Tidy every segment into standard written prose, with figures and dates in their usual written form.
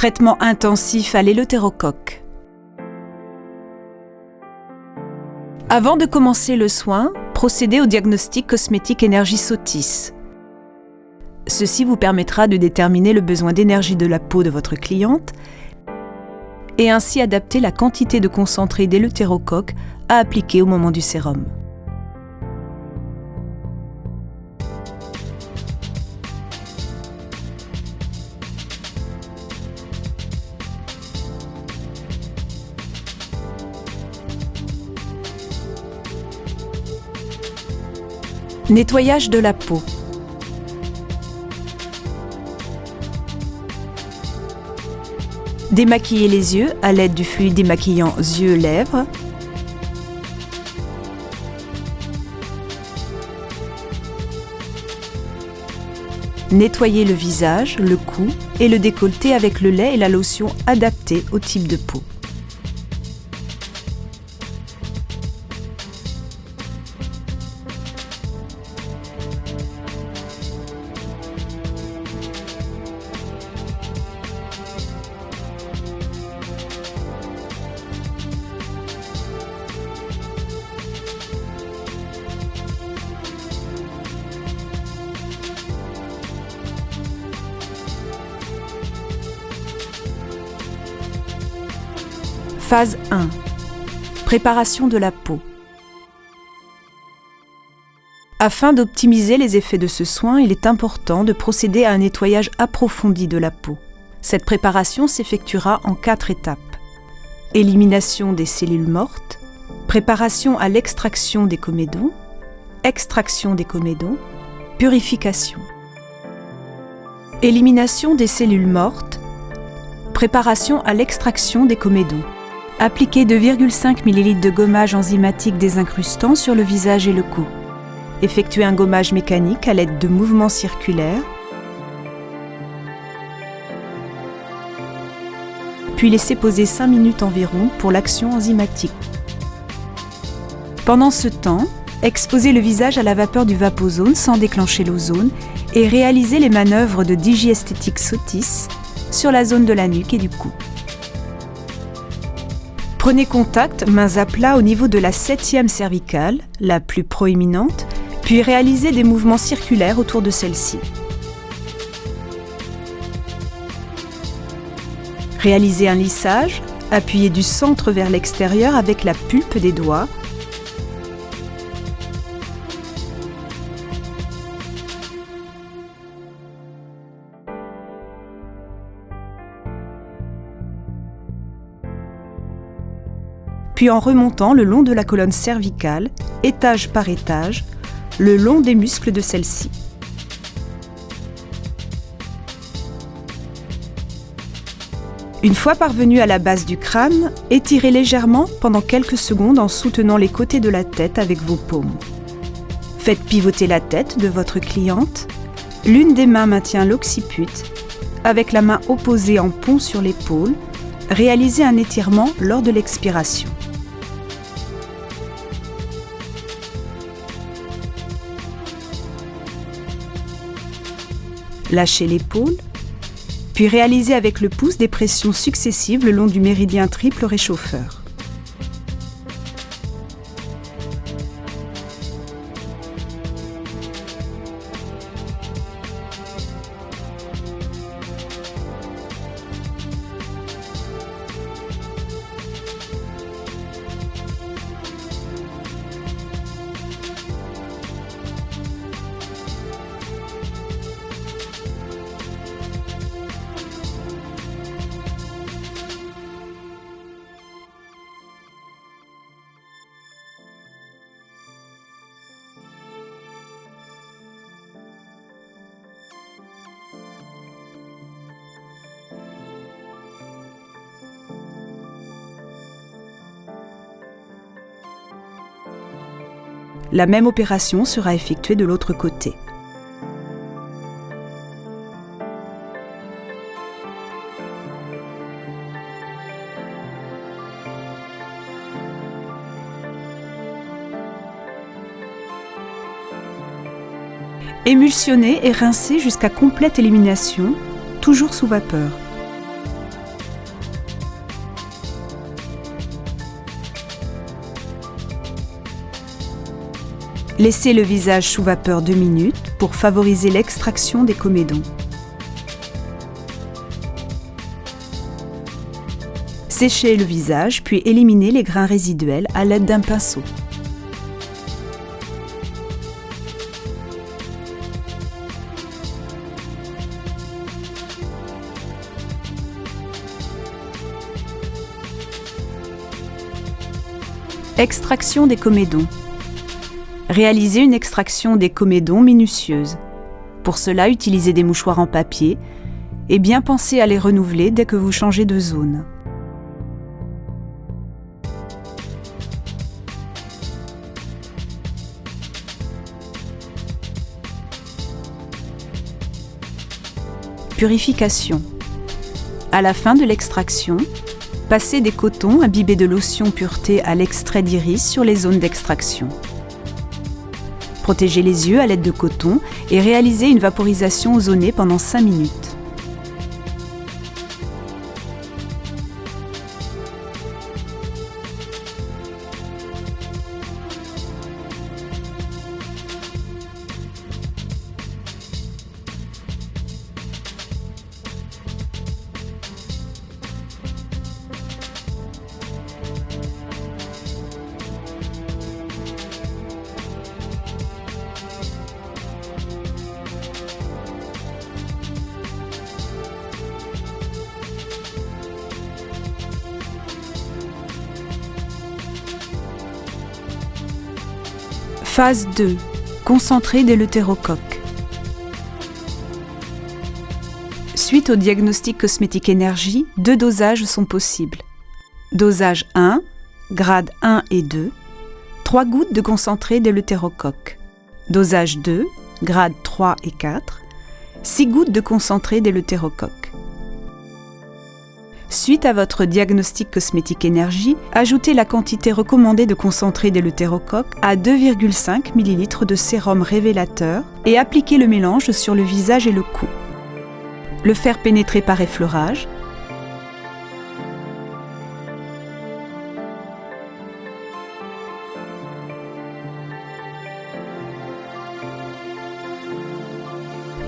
Traitement intensif à l'éleutérocoque. Avant de commencer le soin, procédez au diagnostic cosmétique énergie Sotis. Ceci vous permettra de déterminer le besoin d'énergie de la peau de votre cliente et ainsi adapter la quantité de concentré d'éleutérocoque à appliquer au moment du sérum. Nettoyage de la peau. Démaquiller les yeux à l'aide du fluide démaquillant yeux-lèvres. Nettoyer le visage, le cou et le décolleté avec le lait et la lotion adaptés au type de peau. Phase 1. Préparation de la peau. Afin d'optimiser les effets de ce soin, il est important de procéder à un nettoyage approfondi de la peau. Cette préparation s'effectuera en 4 étapes. Élimination des cellules mortes, préparation à l'extraction des comédons, extraction des comédons, purification. Élimination des cellules mortes, préparation à l'extraction des comédons. Appliquez 2,5 ml de gommage enzymatique désincrustant sur le visage et le cou. Effectuez un gommage mécanique à l'aide de mouvements circulaires. Puis laissez poser 5 minutes environ pour l'action enzymatique. Pendant ce temps, exposez le visage à la vapeur du Vapozone sans déclencher l'ozone et réalisez les manœuvres de Digiesthétique Sotis sur la zone de la nuque et du cou. Prenez contact, mains à plat, au niveau de la 7e cervicale, la plus proéminente, puis réalisez des mouvements circulaires autour de celle-ci. Réalisez un lissage, appuyez du centre vers l'extérieur avec la pulpe des doigts. Puis en remontant le long de la colonne cervicale, étage par étage, le long des muscles de celle-ci. Une fois parvenu à la base du crâne, étirez légèrement pendant quelques secondes en soutenant les côtés de la tête avec vos paumes. Faites pivoter la tête de votre cliente. L'une des mains maintient l'occiput. Avec la main opposée en pont sur l'épaule, réalisez un étirement lors de l'expiration. Lâchez l'épaule, puis réalisez avec le pouce des pressions successives le long du méridien triple réchauffeur. La même opération sera effectuée de l'autre côté. Émulsionnez et rincez jusqu'à complète élimination, toujours sous vapeur. Laissez le visage sous vapeur 2 minutes pour favoriser l'extraction des comédons. Séchez le visage puis éliminez les grains résiduels à l'aide d'un pinceau. Extraction des comédons. Réalisez une extraction des comédons minutieuse. Pour cela, utilisez des mouchoirs en papier et bien pensez à les renouveler dès que vous changez de zone. Purification. À la fin de l'extraction, passez des cotons imbibés de lotion pureté à l'extrait d'iris sur les zones d'extraction. Protégez les yeux à l'aide de coton et réalisez une vaporisation ozonée pendant 5 minutes. Phase 2. Concentré d'éleutérocoque. Suite au diagnostic cosmétique énergie, 2 dosages sont possibles. Dosage 1, grade 1 et 2, 3 gouttes de concentré d'éleutérocoque. Dosage 2, grade 3 et 4, 6 gouttes de concentré d'éleutérocoque. Suite à votre diagnostic cosmétique énergie, ajoutez la quantité recommandée de concentré d'éleutérocoque à 2,5 ml de sérum révélateur et appliquez le mélange sur le visage et le cou. Le faire pénétrer par effleurage.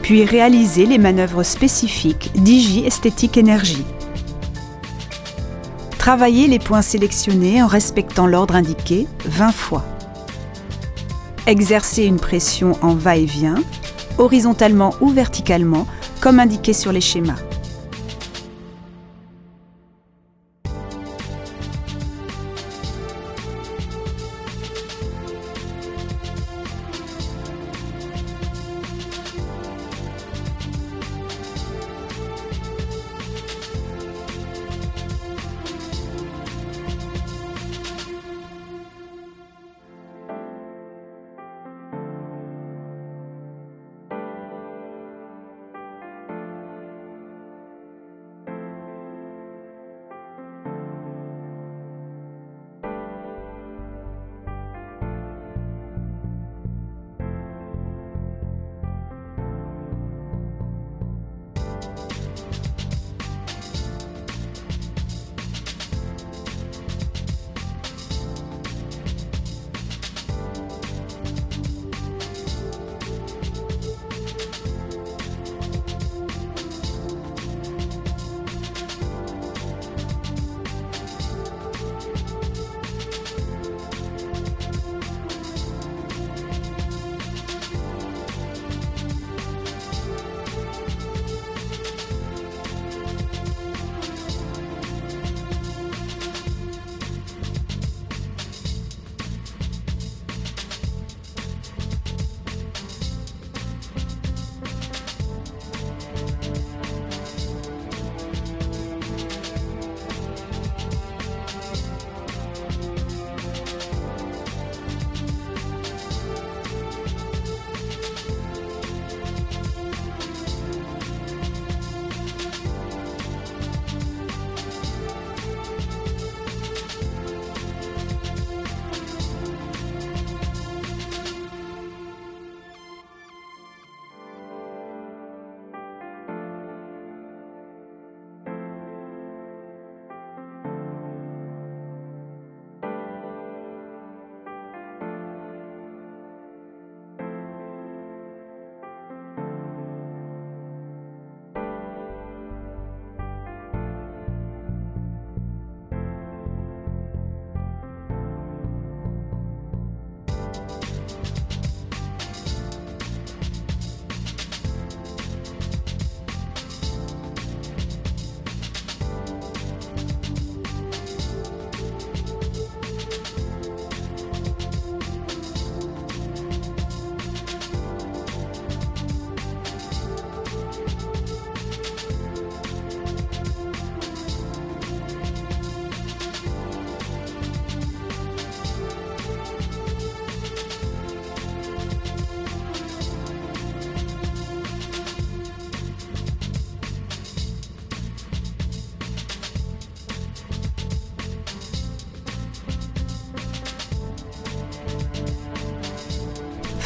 Puis réaliser les manœuvres spécifiques d'Hygie Esthétique Énergie. Travaillez les points sélectionnés en respectant l'ordre indiqué 20 fois. Exercez une pression en va-et-vient, horizontalement ou verticalement, comme indiqué sur les schémas.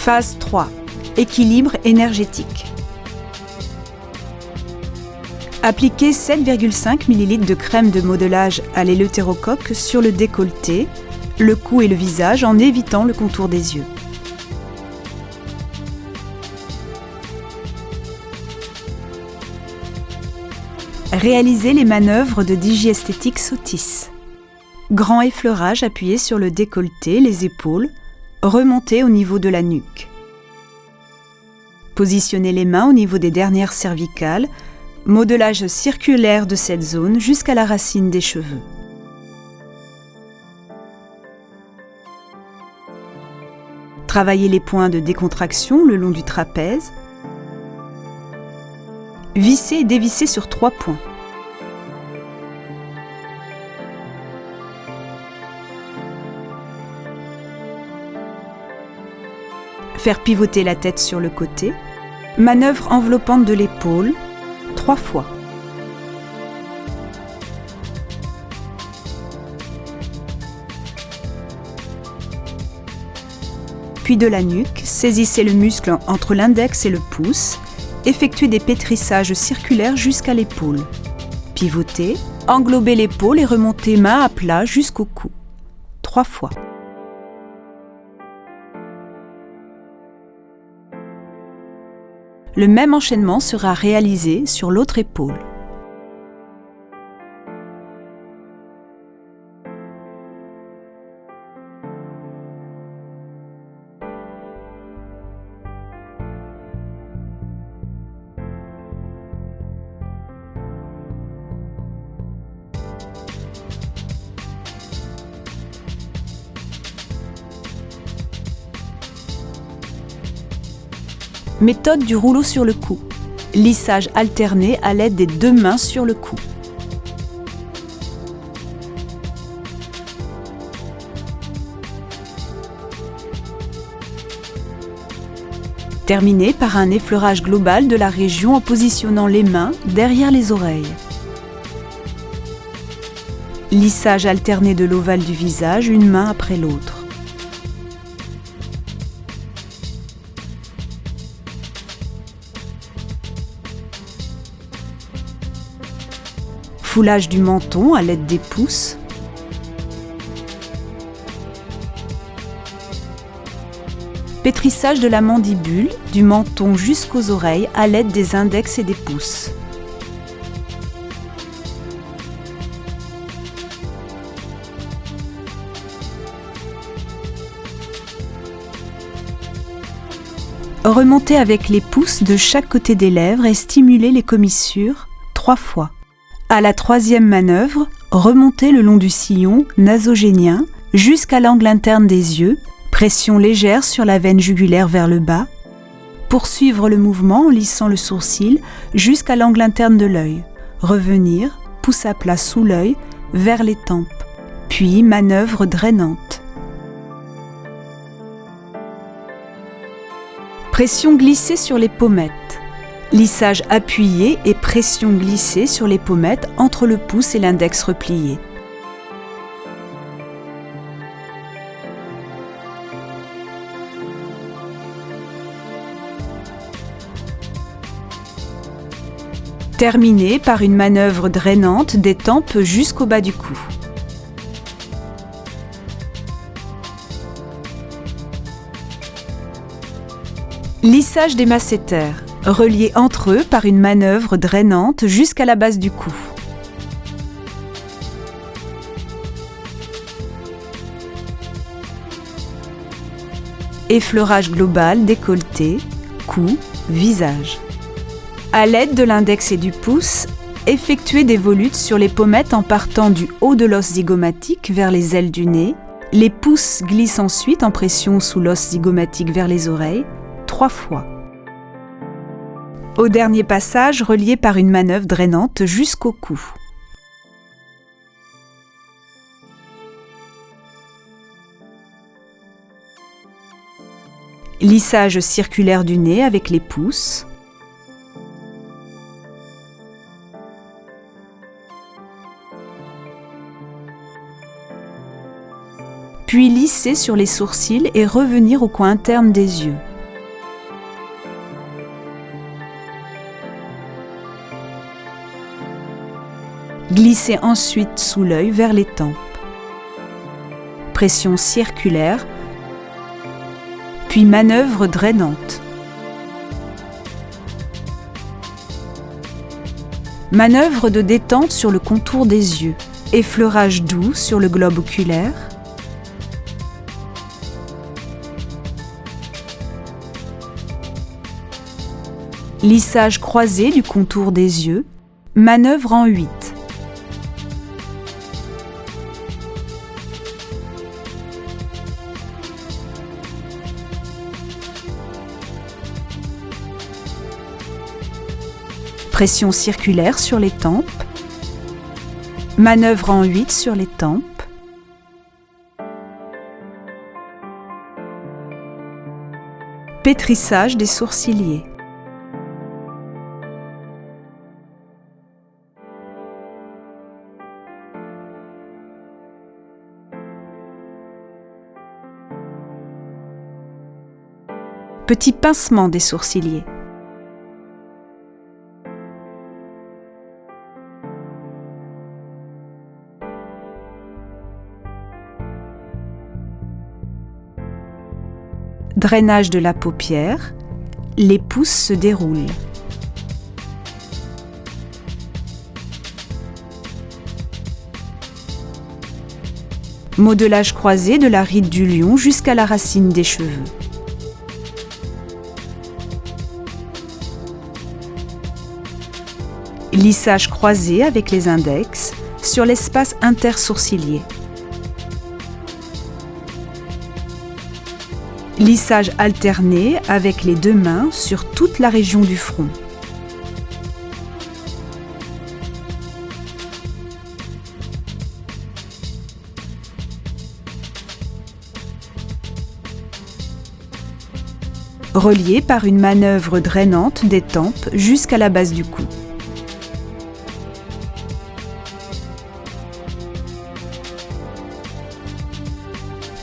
Phase 3. Équilibre énergétique. Appliquez 7,5 ml de crème de modelage à l'éleutérocoque sur le décolleté, le cou et le visage en évitant le contour des yeux. Réalisez les manœuvres de Digiesthétique Sotis. Grand effleurage appuyé sur le décolleté, les épaules, remontez au niveau de la nuque. Positionnez les mains au niveau des dernières cervicales, modelage circulaire de cette zone jusqu'à la racine des cheveux. Travaillez les points de décontraction le long du trapèze. Vissez et dévissez sur 3 points. Faire pivoter la tête sur le côté. Manœuvre enveloppante de l'épaule, 3 fois. Puis de la nuque, saisissez le muscle entre l'index et le pouce. Effectuez des pétrissages circulaires jusqu'à l'épaule. Pivotez, englobez l'épaule et remontez main à plat jusqu'au cou. 3 fois. Le même enchaînement sera réalisé sur l'autre épaule. Méthode du rouleau sur le cou. Lissage alterné à l'aide des 2 mains sur le cou. Terminez par un effleurage global de la région en positionnant les mains derrière les oreilles. Lissage alterné de l'ovale du visage, une main après l'autre. Foulage du menton à l'aide des pouces. Pétrissage de la mandibule, du menton jusqu'aux oreilles à l'aide des index et des pouces. Remontez avec les pouces de chaque côté des lèvres et stimulez les commissures 3 fois. À la 3e manœuvre, remontez le long du sillon nasogénien jusqu'à l'angle interne des yeux, pression légère sur la veine jugulaire vers le bas. Poursuivre le mouvement en lissant le sourcil jusqu'à l'angle interne de l'œil. Revenir, pouce à plat sous l'œil, vers les tempes. Puis manœuvre drainante. Pression glissée sur les pommettes. Lissage appuyé et pression glissée sur les pommettes entre le pouce et l'index replié. Terminez par une manœuvre drainante des tempes jusqu'au bas du cou. Lissage des masséters. Reliés entre eux par une manœuvre drainante jusqu'à la base du cou. Effleurage global, décolleté, cou, visage. À l'aide de l'index et du pouce, effectuez des volutes sur les pommettes en partant du haut de l'os zygomatique vers les ailes du nez. Les pouces glissent ensuite en pression sous l'os zygomatique vers les oreilles, 3 fois. Au dernier passage, relié par une manœuvre drainante jusqu'au cou. Lissage circulaire du nez avec les pouces. Puis lisser sur les sourcils et revenir au coin interne des yeux. Glissez ensuite sous l'œil vers les tempes. Pression circulaire, puis manœuvre drainante. Manœuvre de détente sur le contour des yeux. Effleurage doux sur le globe oculaire. Lissage croisé du contour des yeux. Manœuvre en 8. Pression circulaire sur les tempes. Manœuvre en 8 sur les tempes. Pétrissage des sourciliers. Petit pincement des sourciliers. Drainage de la paupière, les pouces se déroulent. Modelage croisé de la ride du lion jusqu'à la racine des cheveux. Lissage croisé avec les index sur l'espace intersourcilier. Lissage alterné avec les deux mains sur toute la région du front. Relié par une manœuvre drainante des tempes jusqu'à la base du cou.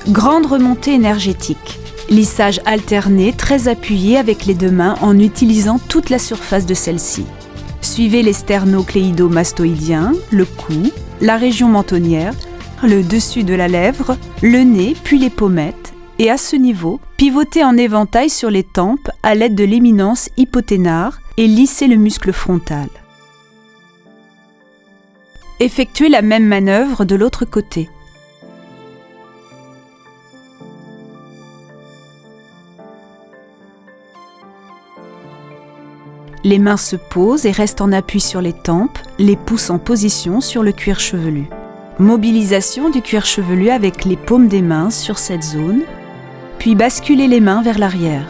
Grande remontée énergétique. Lissage alterné très appuyé avec les deux mains en utilisant toute la surface de celle-ci. Suivez les sternocléido-mastoïdiens, le cou, la région mentonnière, le dessus de la lèvre, le nez puis les pommettes et à ce niveau, pivotez en éventail sur les tempes à l'aide de l'éminence hypothénare et lissez le muscle frontal. Effectuez la même manœuvre de l'autre côté. Les mains se posent et restent en appui sur les tempes, les pouces en position sur le cuir chevelu. Mobilisation du cuir chevelu avec les paumes des mains sur cette zone, puis basculez les mains vers l'arrière.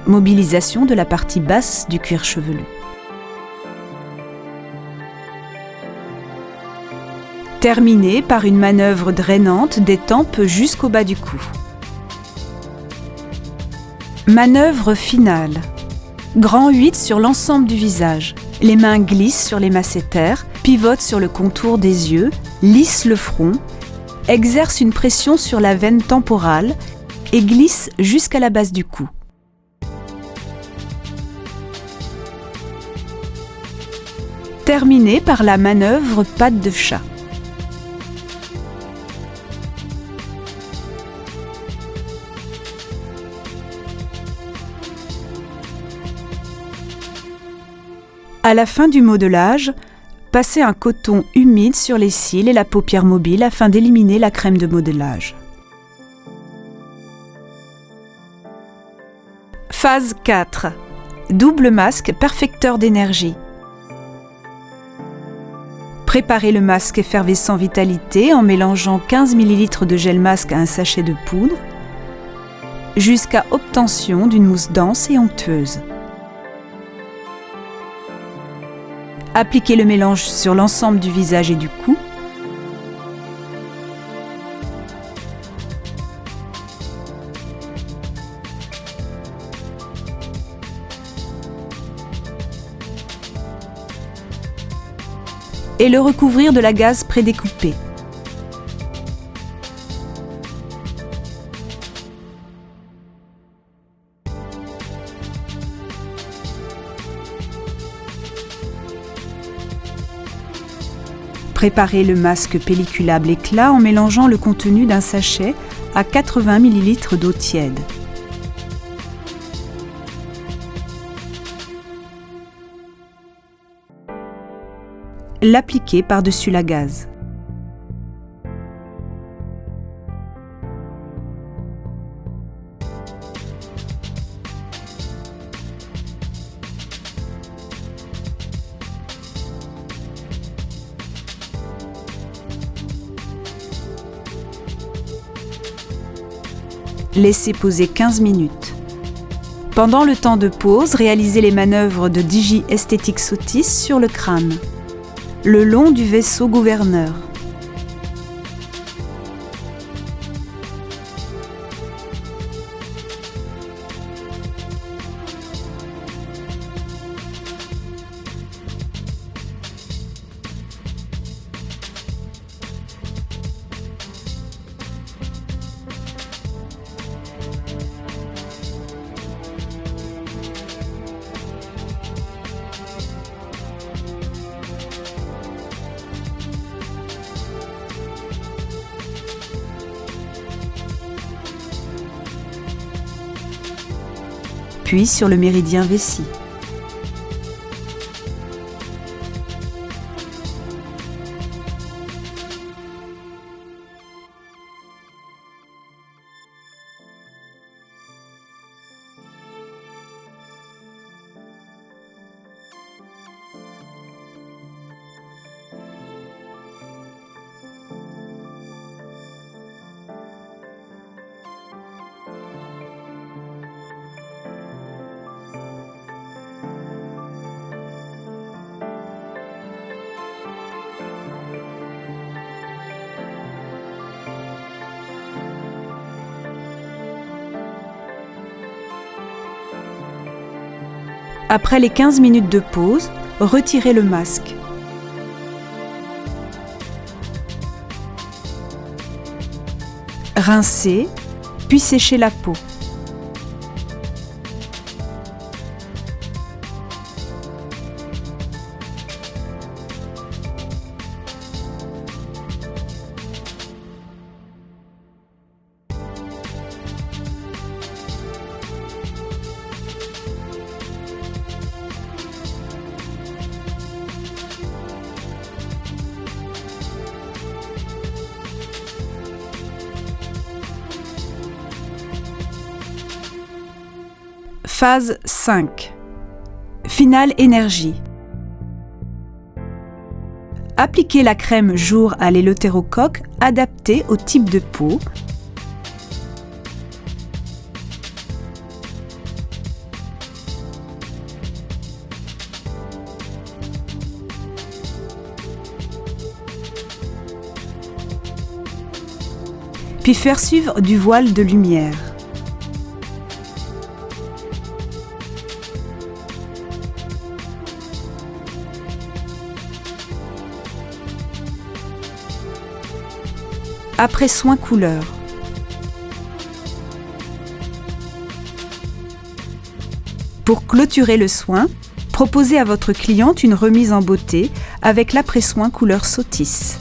Mobilisation de la partie basse du cuir chevelu. Terminez par une manœuvre drainante des tempes jusqu'au bas du cou. Manœuvre finale. Grand 8 sur l'ensemble du visage. Les mains glissent sur les masséters, pivotent sur le contour des yeux, lissent le front, exercent une pression sur la veine temporale et glissent jusqu'à la base du cou. Terminez par la manœuvre patte de chat. À la fin du modelage, passez un coton humide sur les cils et la paupière mobile afin d'éliminer la crème de modelage. Phase 4. Double masque perfecteur d'énergie. Préparez le masque effervescent vitalité en mélangeant 15 ml de gel masque à un sachet de poudre jusqu'à obtention d'une mousse dense et onctueuse. Appliquez le mélange sur l'ensemble du visage et du cou. Et le recouvrir de la gaze prédécoupée. Préparez le masque pelliculable éclat en mélangeant le contenu d'un sachet à 80 ml d'eau tiède. L'appliquez par-dessus la gaze. Laissez poser 15 minutes. Pendant le temps de pause, réalisez les manœuvres de Digi Esthétique Sotis sur le crâne, le long du vaisseau gouverneur. Puis sur le méridien vessie. Après les 15 minutes de pause, retirez le masque. Rincez, puis séchez la peau. Phase 5. Finale énergie. Appliquez la crème jour à l'éleutérocoque adaptée au type de peau. Puis faire suivre du voile de lumière. Après soin couleur. Pour clôturer le soin, proposez à votre cliente une remise en beauté avec l'après-soin couleur Sotis.